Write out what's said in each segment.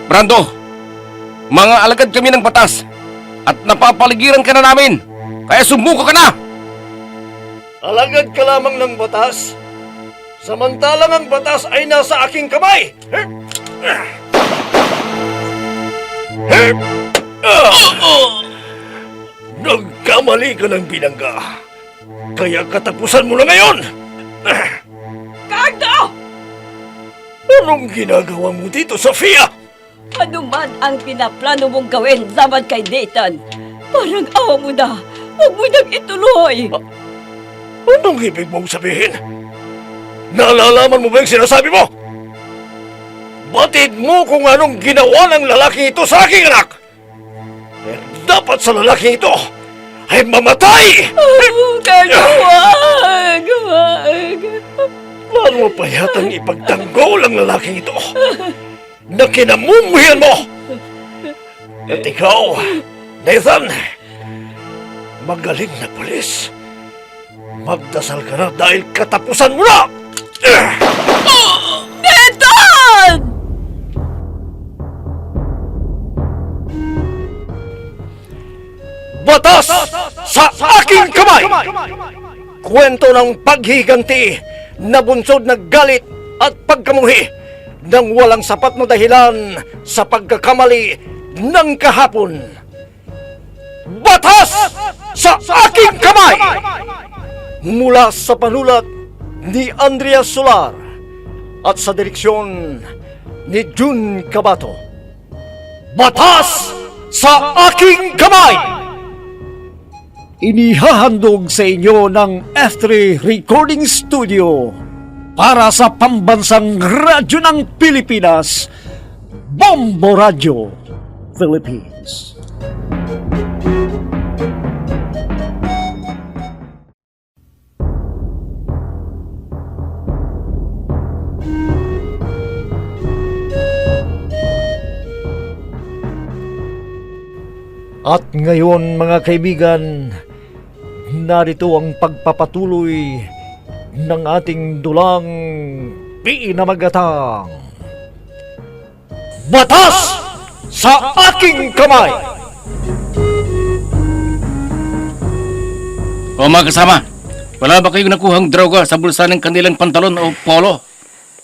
Brando, mga alagad kami ng batas at napapaligiran ka na namin. Kaya sumuko ka na! Alagad ka lamang ng batas, samantalang ang batas ay nasa aking kamay! Nagkamali ka ng binangga, kaya katapusan mo na ngayon! Cardo! Anong ginagawa mo dito, Sofia? Ano man ang pinaplano mong gawin laban kay Nathan, parang awa mo na. Huwag mo nang ituloy. Anong ibig mong sabihin? Nalalaman mo ba yung sinasabi mo? Batid mo kung anong ginawa ng lalaki ito sa aking anak! Eh, dapat sa lalaki ito ay mamatay! Oh, Cardo, wag! Wag! Paano pa yatang ipagtanggol ang lalaki ito na kinamumuhian mo? At ikaw, Nathan, magaling na pulis. Magdasal ka na dahil katapusan mo na! Nathan! Batas sa aking kamay! Kwento ng paghiganti na bunsod na galit at pagkamuhi nang walang sapat na dahilan sa pagkakamali ng kahapon. Batas sa aking kamay! Mula sa panulat ni Andrea Solar at sa direksyon ni Jun Cabato. Batas sa aking kamay! Inihahandog sa inyo ng F3 Recording Studio para sa pambansang radyo ng Pilipinas, Bombo Radio Philippines. At ngayon mga kaibigan, narito ang pagpapatuloy ng ating dulang pinamagatang Batas sa aking kamay! O mga kasama, wala ba kayong nakuhang droga sa bulsa ng kanilang pantalon o polo?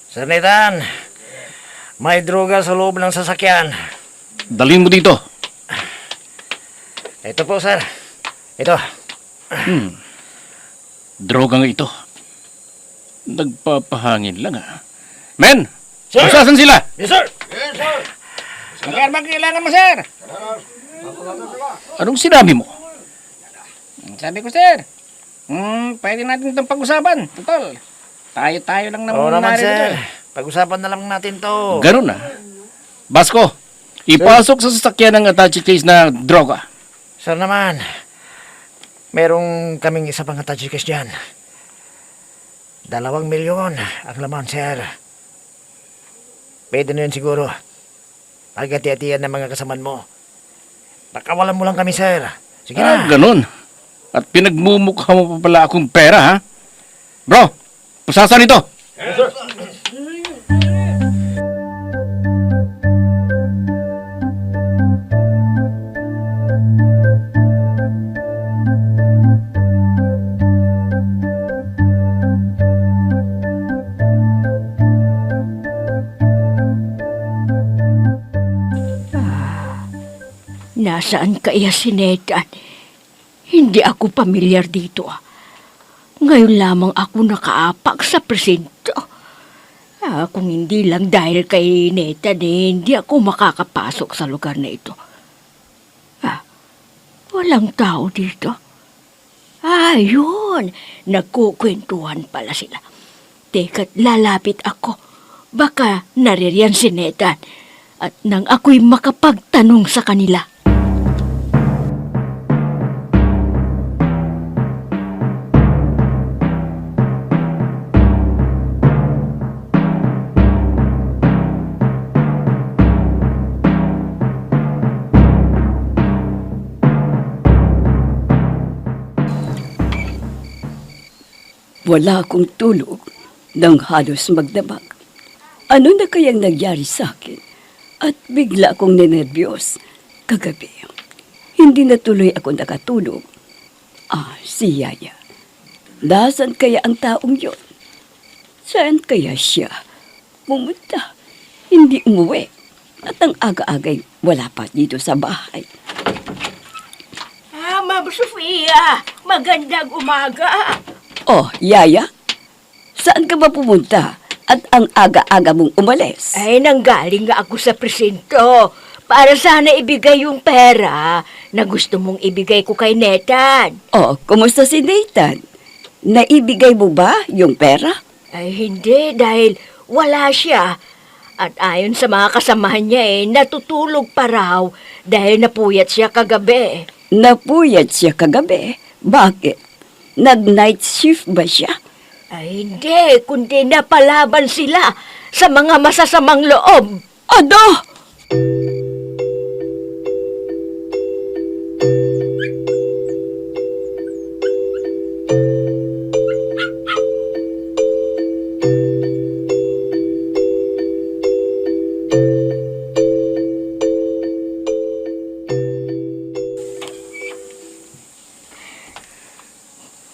Sir Nathan, may droga sa loob ng sasakyan. Dalhin mo dito. Ito po, sir. Ito. Droga nga ito. Nagpapahangin lang Men! Sir! Asasan sila? Yes, sir! Magkano ba kailangan mo, sir? Anong sinabi mo? Sabi ko, sir, pwede natin itong pag-usapan. Totoo. Tayo-tayo lang naman. Oo naman, narito sir. eh. Pag-usapan na lang natin to. Ganun Basko, ipasok sa sasakyan ng attache case na droga. Sir naman, merong kaming isa pang attache case dyan. 2 milyon ang laman, sir. Pwede na yun siguro. Pagkati-atiyan ng mga kasaman mo. Pakawalan mo lang kami, sir. Sige na. Ganun. At pinagmumukha mo pa pala akong pera, ha? Bro, pusasan ito. Yes, sir. Nasaan kaya si Nathan? Hindi ako pamilyar dito. Ngayon lamang ako nakaapak sa presinto. Kung hindi lang dahil kay Nathan, hindi ako makakapasok sa lugar na ito. Walang tao dito. Yun. Nagkukwentuhan pala sila. Teka't lalapit ako. Baka naririyan si Nathan. At nang ako'y makapagtanong sa kanila. Wala akong tulog Nang halos magdamag, ano na kayang nagyari sa akin? At bigla akong ninervyos kagabi. Hindi na tuloy ako nakatulog. Si Yaya. Nasaan kaya ang taong yon? Saan kaya siya pumunta? Hindi umuwi. At ang aga-agay wala pa dito sa bahay. Ma'am Sofia, magandang umaga. Oh, Yaya? Saan ka ba pumunta? At ang aga-aga mong umalis? Ay, nanggaling nga ako sa presinto para sana ibigay yung pera na gusto mong ibigay ko kay Netan. Oh, kumusta si Nathan? Naibigay mo ba yung pera? Ay, hindi dahil wala siya. At ayon sa mga kasamahan niya natutulog pa raw dahil napuyat siya kagabi. Napuyat siya kagabi? Bakit? Nag-night shift ba siya? Ay, hindi, kundi napalaban sila sa mga masasamang loob. Ano?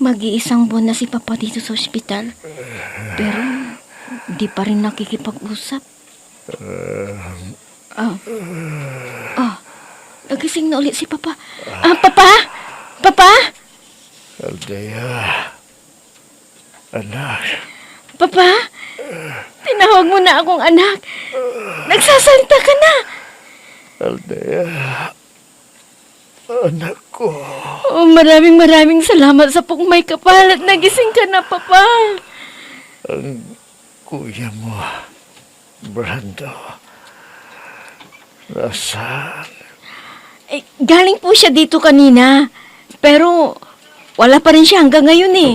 Mag-iisang buwan na si Papa dito sa ospital. Pero, di pa rin nakikipag-usap. Nagising na ulit si Papa. Papa? Papa? Aldea. Anak. Papa? Tinawag mo na akong anak. Nagsasalita ka na. Aldea. Anak ko. Oh, maraming salamat sa pugmay kapal at nagising ka na, Papa. Ang kuya mo, Brando. Nasaan? Galing po siya dito kanina. Pero, wala pa rin siya hanggang ngayon eh.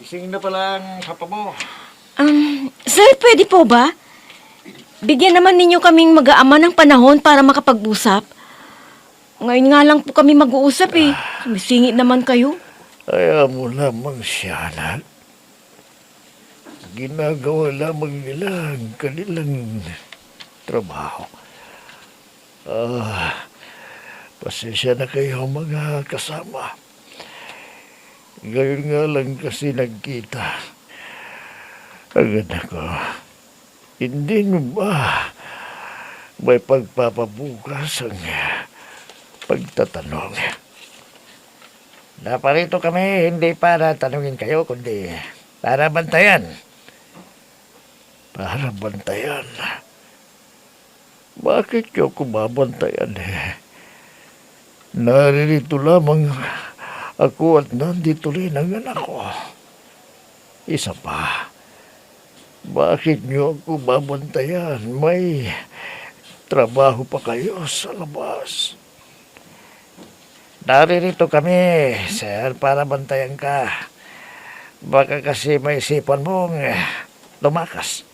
Gising na pala ang papa mo. Sir, pwede po ba? Bigyan naman ninyo kaming mag-aama ng panahon para makapag-usap. Ngayon nga lang po kami mag-uusap eh. Sumisingit naman kayo. Kaya mo lamang siya, anak. Ginagawa lamang nila ang kanilang trabaho. Pasensya na kayo mga kasama. Ngayon nga lang kasi nagkita. Ang anak ko, hindi mo ba may pagpapabukas ang pagtatanong? Naparito kami hindi para tanungin kayo, kundi para bantayan. Para bantayan. Bakit niyo ako babantayan Naririto lamang ako at nandito rin ang anak ko. Isa pa, bakit niyo ako babantayan? May trabaho pa kayo sa labas. Naririto kami, sir, para bantayan ka. Baka kasi may isipan mong lumakas.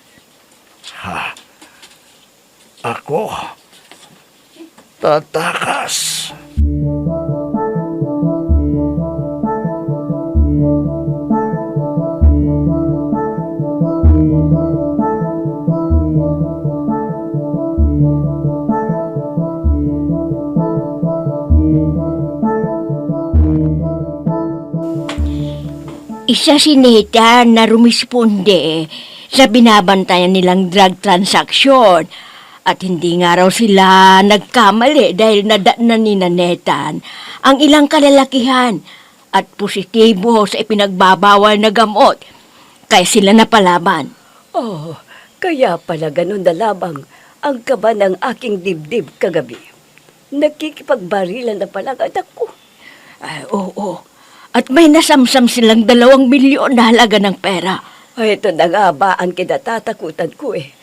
Ha? Ako? Tatakas? Isa si Nathan na rumisponde sa binabantayan nilang drug transaction. At hindi nga raw sila nagkamali dahil nadatnan ni Nathan ang ilang kalalakihan at positibo sa ipinagbabawal na gamot. Kaya sila napalaban. Oh, kaya pala ganun na lamang ang kaba ng aking dibdib kagabi. Nagkikipagbarilan na pala ang anak ko. Ay, oo. At may nasamsam silang 2 milyon na halaga ng pera. Ito na nga ba ang kinatatakutan ko eh.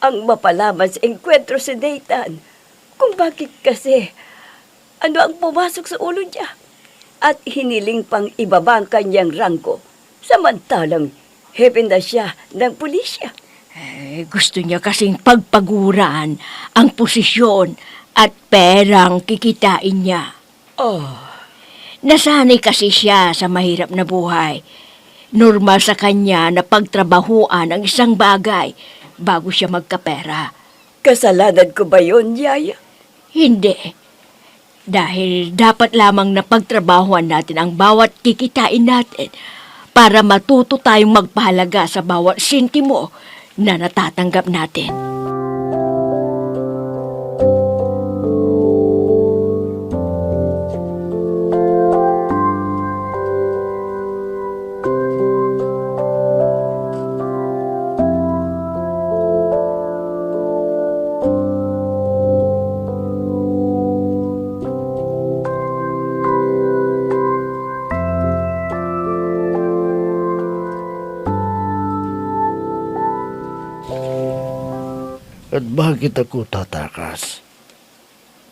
Ang mapalaman sa enkwentro si Nathan. Kung bakit kasi, ano ang pumasok sa ulo niya? At hiniling pang ibaba ang kanyang rangko. Samantalang, hepe na siya ng pulisya. Gusto niya kasing pagpaguran ang posisyon at perang kikitain niya. Oh, Nasanay kasi siya sa mahirap na buhay. Normal sa kanya na pagtrabahuan ang isang bagay bago siya magkapera. Kasalanan ko ba yun, Yaya? Hindi. Dahil dapat lamang na pagtrabahuan natin ang bawat kikitain natin para matuto tayong magpahalaga sa bawat sintimo na natatanggap natin. At bakit ako tatakas?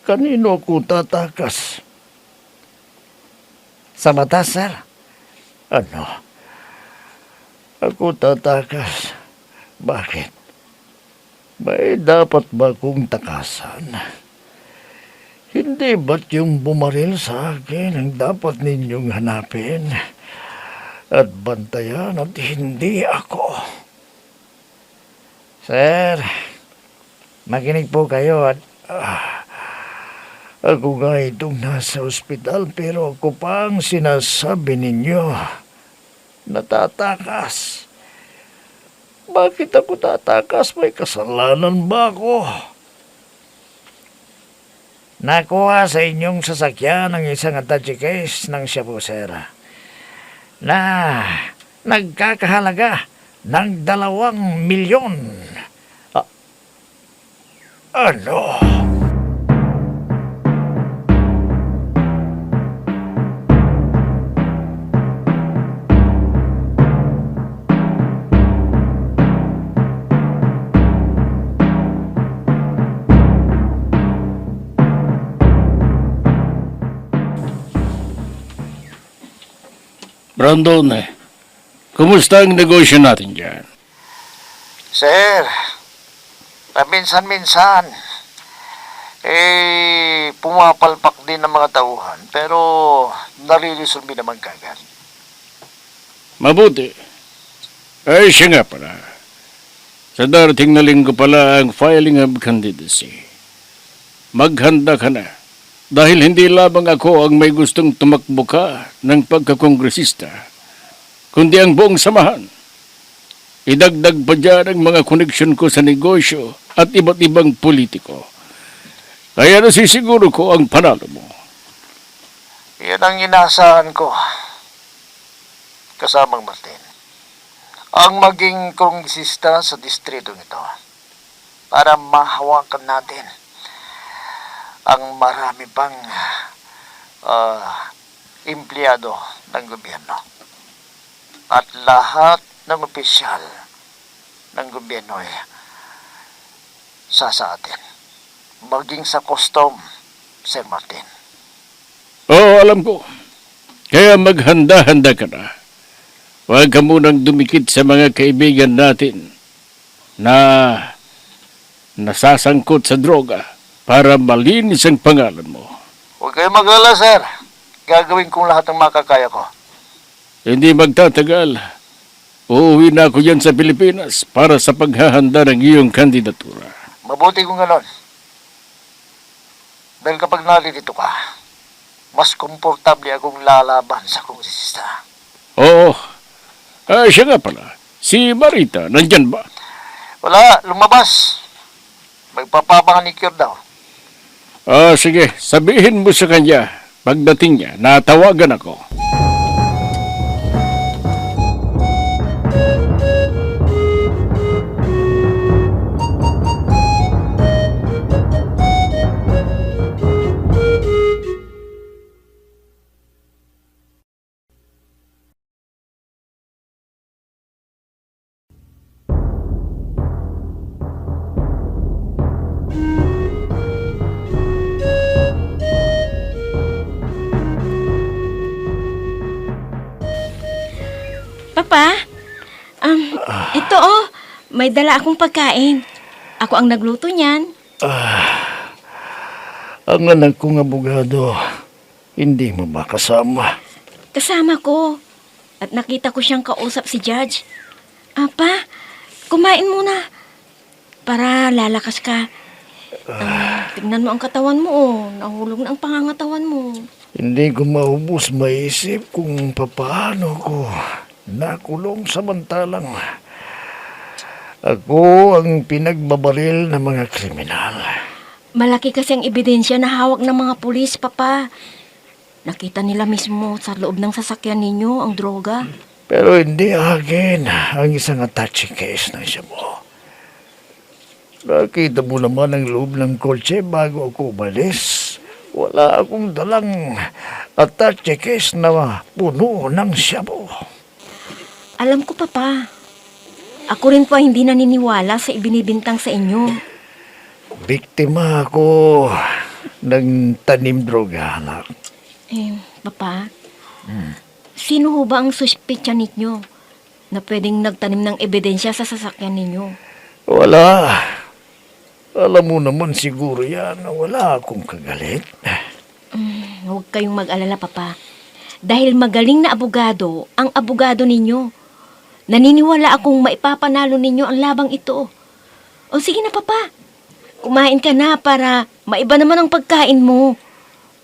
Kanino ako tatakas? Sa mata, sir? Ano? Ako tatakas. Bakit? May dapat ba kong takasan? Hindi ba't yung bumaril sa akin ang dapat ninyong hanapin? At bantayan at hindi ako. Sir, makinig po kayo at ako nga itong nasa ospital pero ako pa ang sinasabi ninyo. Natatakas. Bakit ako tatakas? May kasalanan ba ako? Nakuha sa inyong sasakyan ang isang attache case ng Shabu, sir, na nagkakahalaga ng 2 milyon. Ano? Brandon, kumusta ang negosyo natin dyan? Sir, paminsan-minsan, pumapalpak din ng mga tauhan, pero naririsolbi naman kagad. Mabuti. Ay, siya nga pala. Sa darating na linggo pala ang filing of candidacy. Maghanda ka na. Dahil hindi lamang ako ang may gustong tumakbo ka ng pagkakongresista, kundi ang buong samahan. Idagdag pa dyan ang mga koneksyon ko sa negosyo at iba't ibang politiko. Kaya nasisiguro ko ang panalo mo. Yan ang inaasahan ko. Kasamang Martin. Ang maging kongresista sa distritong ito para mahawakan natin ang marami pang empleyado ng gobyerno. At lahat ng opisyal ng gobyerno ay sa atin. Maging sa custom, Sir Martin. Oo, alam ko. Kaya maghanda-handa ka na. Huwag ka munang dumikit sa mga kaibigan natin na nasasangkot sa droga para malinis ang pangalan mo. Huwag kayo mag-alala, sir. Gagawin kong lahat ng makakaya ko. Hindi magtatagal. Uuwi na ako yan sa Pilipinas para sa paghahanda ng iyong kandidatura. Mabuti kung ganon. Dahil kapag nalilito ka, mas komportable akong lalaban sa kongresista. Oo. Siya nga pala. Si Marita, nandyan ba? Wala, lumabas. Magpapapanganicure daw. Sige. Sabihin mo sa kanya, pagdating niya, natawagan ako. Papa, ito may dala akong pagkain. Ako ang nagluto niyan. Ang anak kong abogado, Hindi mo makasama. Kasama ko. At nakita ko siyang kausap si Judge. Apa, kumain muna. Para lalakas ka. Tignan mo ang katawan mo, oh. Nahulog na ang pangangatawan mo. Hindi ko maubos maisip kung papaano ko nakulong samantalang ako ang pinagbabaril ng mga kriminal. Malaki kasi ang ebidensya na hawak ng mga pulis, Papa. Nakita nila mismo sa loob ng sasakyan ninyo ang droga. Pero hindi akin ang isang touchy case ng siya mo. Nakita mo naman ang loob ng kotse bago ako umalis. Wala akong dalang touchy case na puno ng shabu. Alam ko, Papa. Ako rin po hindi naniniwala sa ibinibintang sa inyo. Biktima ako ng tanim droga, anak. Papa, sino ho ba ang suspetsa ninyo na pwedeng nagtanim ng ebidensya sa sasakyan ninyo? Wala. Alam mo naman siguro yan na wala akong kagalit. Huwag kayong mag-alala, Papa. Dahil magaling na abogado ang abogado ninyo. Naniniwala akong maipapanalo ninyo ang labang ito. O sige na, Papa. Kumain ka na para maiba naman ang pagkain mo.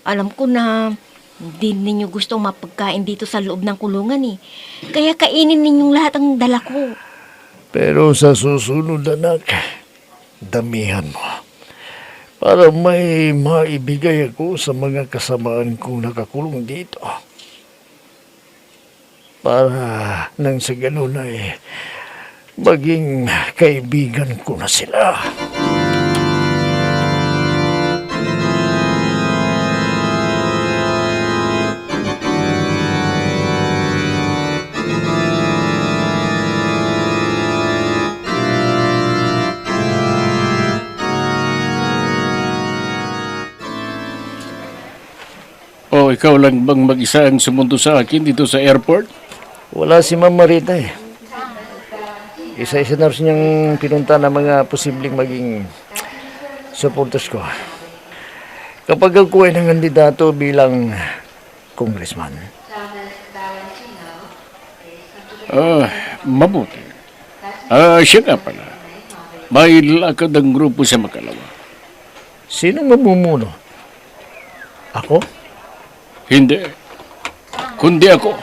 Alam ko na hindi ninyo gustong mapagkain dito sa loob ng kulungan eh. Kaya kainin ninyong lahat ang dala ko. Pero sa susunod, anak, damihan mo. Para may maibigay ako sa mga kasamaan kong nakakulong dito. Para nang sa ganun ay maging kaibigan ko na sila. O ikaw lang bang mag-isa ang sumundo sa akin dito sa airport? Wala si Ma'am Marita eh. Isa-isa na rin niyang pinunta ng mga posibleng maging supporters ko. Kapag ako ay nangandidato bilang congressman. Mabuti. Siya nga pala. May lakad ang grupo sa Makalawa. Sino mamumuno? Ako? Hindi. Kundi ako.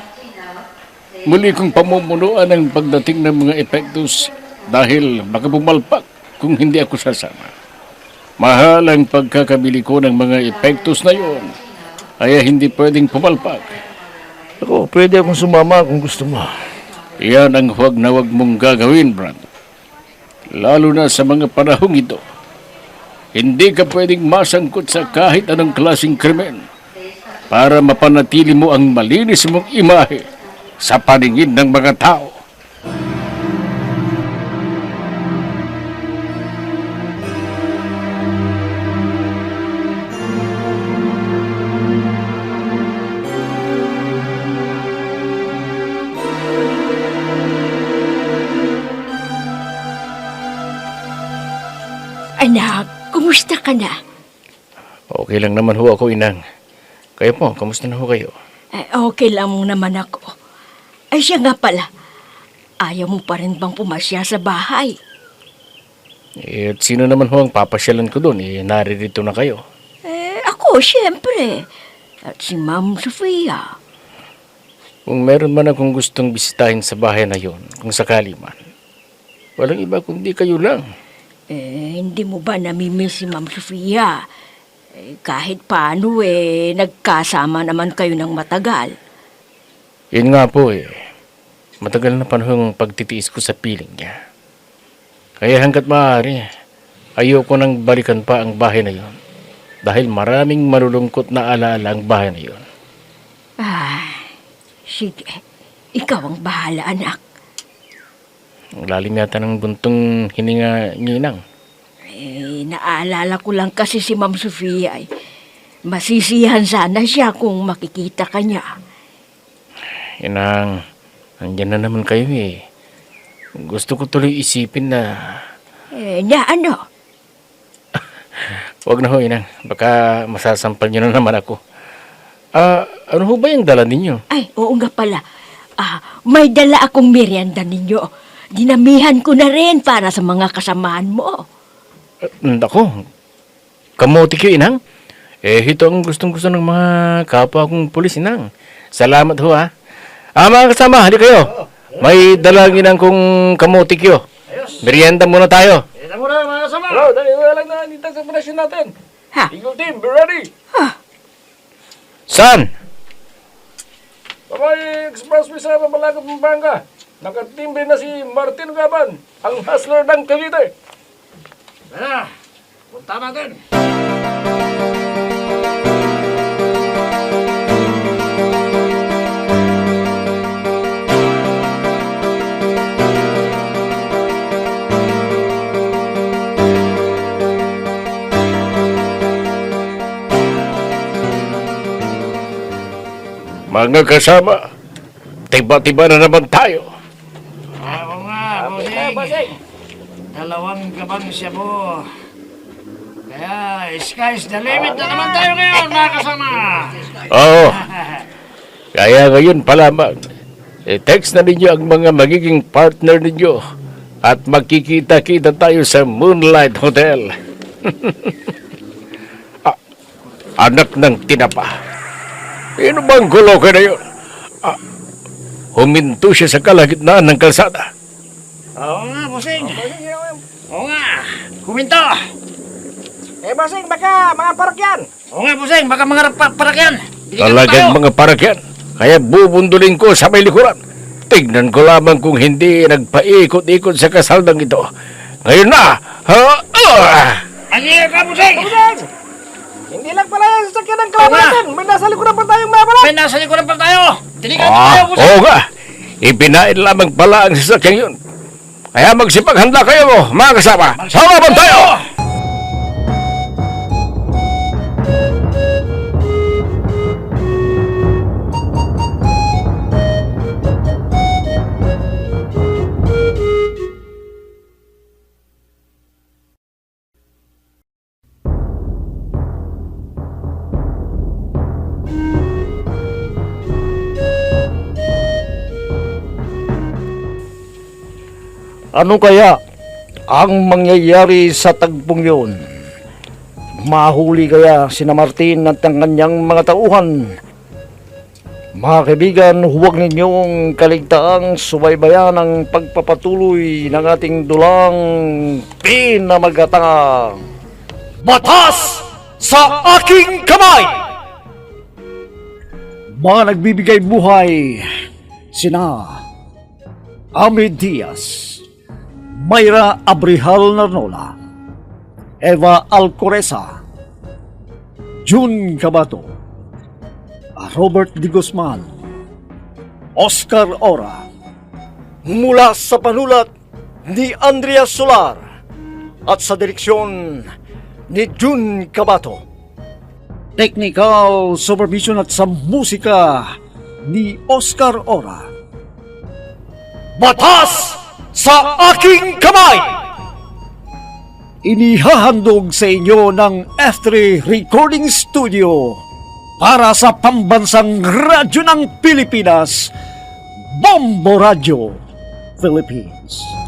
Muli kong pamumunuan ang pagdating ng mga epektos dahil baka bumalpak kung hindi ako sasama. Mahal ang pagkakabili ko ng mga epektos na yon. Kaya hindi pwedeng pumalpak. Ako, pwede akong sumama kung gusto mo. Iyan ang huwag na huwag mong gagawin, Brando. Lalo na sa mga panahong ito. Hindi ka pwedeng masangkot sa kahit anong klaseng krimen para mapanatili mo ang malinis mong imahe sa paningin ng mga tao. Anak, kumusta ka na? Okay lang naman ho ako, Inang. Kayo po, kamusta na ho kayo? Okay lang naman ako. Ay siya nga pala, ayaw mo pa rin bang pumasya sa bahay? At sino naman ho ang papasyalan ko doon? Naririto na kayo. Ako, siyempre. At si Ma'am Sofia. Kung meron man akong gustong bisitahin sa bahay na yon, kung sakali man, walang iba kundi kayo lang. Hindi mo ba namimiss si Ma'am Sofia? Kahit paano nagkasama naman kayo ng matagal. Yun nga po matagal na panahong pagtitiis ko sa piling niya. Kaya hanggat maaari, ayoko nang balikan pa ang bahay na yon. Dahil maraming malulungkot na alaala ang bahay na yon. Sige. Ikaw ang bahala, anak. Ang lalim yata ng buntong hininga ninang. Naalala ko lang kasi si Ma'am Sofia. Masisiyahan sana siya kung makikita ka niya. Inang, andyan na naman kayo Gusto ko tuloy isipin na... Na ano? Huwag na ho, Inang. Baka masasampal niyo na naman ako. Ano ho ba yung dala ninyo? Ay, oo nga pala. May dala akong merienda ninyo. Dinamihan ko na rin para sa mga kasamahan mo. Nako, kamote kayo, inang. Ito ang gustong-gusto ng mga kapwa kong pulis, inang. Salamat ho, ha. Mga kasama, hali kayo. May dalang inang kong kamote kayo. Merienda muna tayo. Ito mo na, mga kasama. Hello, dali lang na dito sa operasyon natin. Ha? Eagle team, be ready. Ha? San? Babay Express may sa Malagap ng Bangka. Nakatimbre na si Martin Gaban, ang hustler ng Cavite. Punta natin. Mga kasama, tiba-tiba na naman tayo. Oo nga, bossing. Dalawang gabang siya mo. Kaya, sky's the limit na naman tayo ngayon, mga kasama. Oo. Kaya ngayon pa lamang, text na ninyo ang mga magiging partner ninyo at magkikita-kita tayo sa Moonlight Hotel. Anak ng tinapa. Ano bang gulo ka na yun? Huminto siya sa kalagitnaan ng kalsada. Oo nga, bossing. Oo nga, kuminto. Bossing, baka mga parakyan. Oo nga, bossing, baka mga parakyan. Talagang mga parakyan. Kaya bubundulin ko sa may likuran. Tignan ko lamang kung hindi nagpaikot-ikot sa kasaldang ito. Ngayon na! Andiyan ka, bossing! Hindi lang pala yung sasakyan ng klabo natin. May nasa likuran pa tayong mabalat. May nasa likuran pa tayo. Tiligan tayo, bossing. Oo nga. Ipinain lamang pala ang sasakyan yun. Kaya magsipaghanda kayo, mga kasama. Salamat tayo! Ano kaya ang mangyayari sa tagpong yun? Mahuli kaya sina Martin at ang kanyang mga tauhan? Mga kaibigan, huwag ninyong kaligtaang subaybayan ang pagpapatuloy ng ating dulang pinamagatang Batas sa Aking Kamay! Mga nagbibigay buhay, sina Amid Diaz, Mayra Abrihal Narnola, Eva Alcoreza, June Cabato, Robert D. Guzman, Oscar Ora. Mula sa panulat ni Andrea Solar at sa direksyon ni June Cabato. Technical supervision at sa musika ni Oscar Ora. Batas sa Aking Kamay! Inihahandog sa inyo ng F3 Recording Studio para sa pambansang radyo ng Pilipinas, Bombo Radio Philippines.